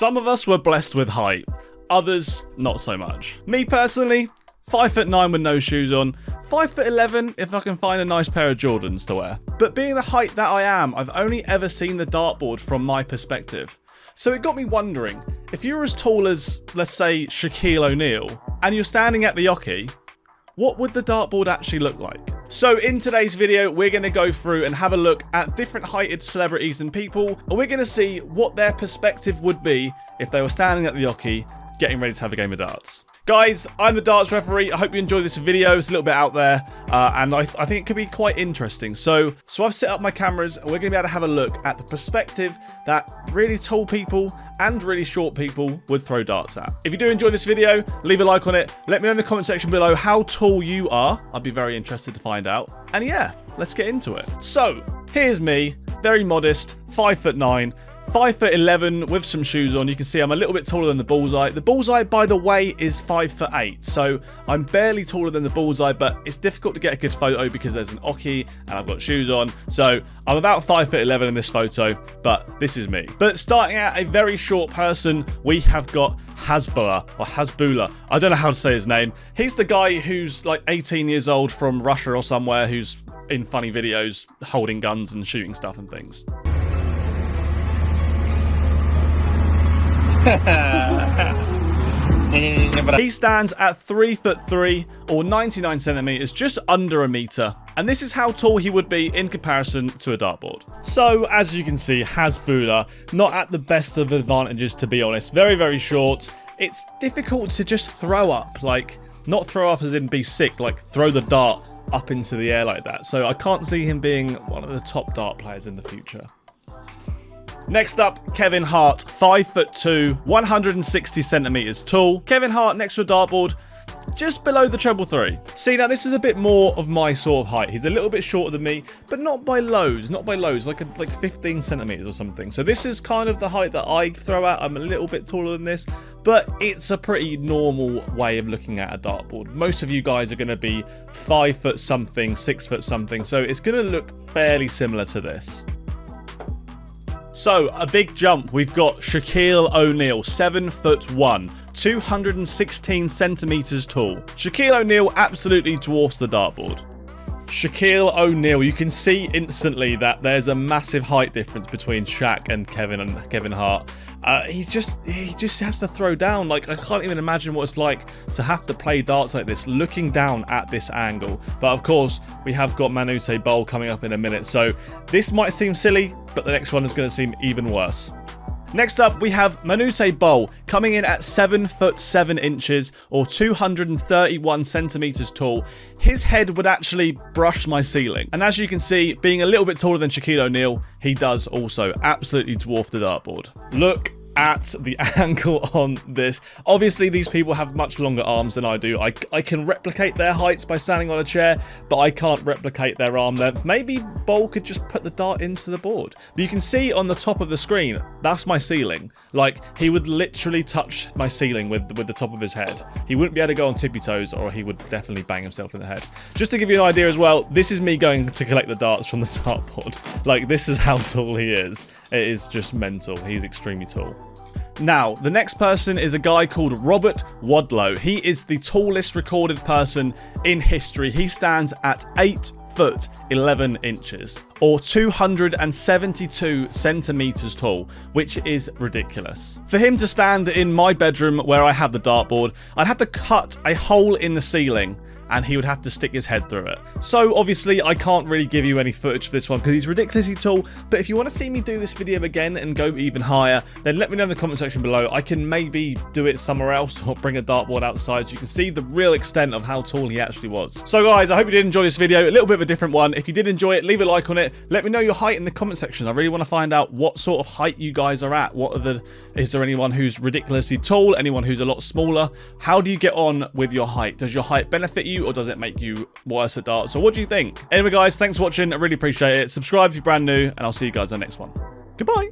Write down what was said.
Some of us were blessed with height, others not so much. Me personally, 5'9" with no shoes on, 5'11" if I can find a nice pair of Jordans to wear. But being the height that I am, I've only ever seen the dartboard from my perspective. So it got me wondering, if you were as tall as, let's say, Shaquille O'Neal, and you're standing at the Yoki, what would the dartboard actually look like? So in today's video, we're going to go through and have a look at different heighted celebrities and people, and we're going to see what their perspective would be if they were standing at the Yoki, getting ready to have a game of darts. Guys, I'm the darts referee. I hope you enjoy this video. It's a little bit out there, and I think it could be quite interesting. So I've set up my cameras, and we're going to be able to have a look at the perspective that really tall people and really short people would throw darts at. If you do enjoy this video, leave a like on it. Let me know in the comment section below how tall you are. I'd be very interested to find out. And yeah, let's get into it. So here's me, very modest, 5'9". 5'11" with some shoes on. You can see I'm a little bit taller than the bullseye. The bullseye, by the way, is 5'8", so I'm barely taller than the bullseye, but it's difficult to get a good photo because there's an Oki and I've got shoes on. So I'm about 5'11" in this photo, but this is me. But starting out a very short person, we have got Hasbulla. I don't know how to say his name. He's the guy who's like 18 years old from Russia or somewhere who's in funny videos holding guns and shooting stuff and things. He stands at 3'3" or 99 centimeters, just under a meter, and this is how tall he would be in comparison to a dartboard. So as you can see, Hasbulla not at the best of advantages, to be honest. Very, very short. It's difficult to just throw up, like not throw up as in be sick, like throw the dart up into the air like that. So I can't see him being one of the top dart players in the future. Next up, Kevin Hart, 5'2", 160 centimeters tall. Kevin Hart next to a dartboard, just below the treble 3. See, now this is a bit more of my sort of height. He's a little bit shorter than me, but not by loads, like 15 centimeters or something. So this is kind of the height that I throw at. I'm a little bit taller than this, but it's a pretty normal way of looking at a dartboard. Most of you guys are going to be 5 foot something, 6 foot something, so it's going to look fairly similar to this. So, a big jump. We've got Shaquille O'Neal, 7'1", 216 centimeters tall. Shaquille O'Neal absolutely dwarfs the dartboard. Shaquille O'Neal, you can see instantly that there's a massive height difference between Shaq and Kevin Hart. He just has to throw down. Like, I can't even imagine what it's like to have to play darts like this, looking down at this angle. But of course, we have got Manute Bol coming up in a minute, so this might seem silly, but the next one is going to seem even worse. Next up, we have Manute Bol coming in at 7'7" or 231 centimeters tall. His head would actually brush my ceiling. And as you can see, being a little bit taller than Shaquille O'Neal, he does also absolutely dwarf the dartboard. Look at the angle on this. Obviously, these people have much longer arms than I do. I can replicate their heights by standing on a chair, but I can't replicate their arm length. Maybe Bol could just put the dart into the board. But you can see on the top of the screen, that's my ceiling. Like, he would literally touch my ceiling with the top of his head. He wouldn't be able to go on tippy toes, or he would definitely bang himself in the head. Just to give you an idea as well, this is me going to collect the darts from the dartboard. Like, this is how tall he is. It is just mental. He's extremely tall. Now, the next person is a guy called Robert Wadlow. He is the tallest recorded person in history. He stands at 8'11", or 272 centimeters tall, which is ridiculous. For him to stand in my bedroom where I have the dartboard, I'd have to cut a hole in the ceiling, and he would have to stick his head through it. So obviously I can't really give you any footage for this one because he's ridiculously tall, but if you want to see me do this video again and go even higher, then let me know in the comment section below. I can maybe do it somewhere else or bring a dartboard outside so you can see the real extent of how tall he actually was. So guys, I hope you did enjoy this video, a little bit of a different one. If you did enjoy it, leave a like on it. Let me know your height in the comment section. I really want to find out what sort of height you guys are at. Is there anyone who's ridiculously tall? Anyone who's a lot smaller? How do you get on with your height? Does your height benefit you, or does it make you worse at darts? So what do you think? Anyway guys, thanks for watching. I really appreciate it. Subscribe if you're brand new, and I'll see you guys on the next one. Goodbye.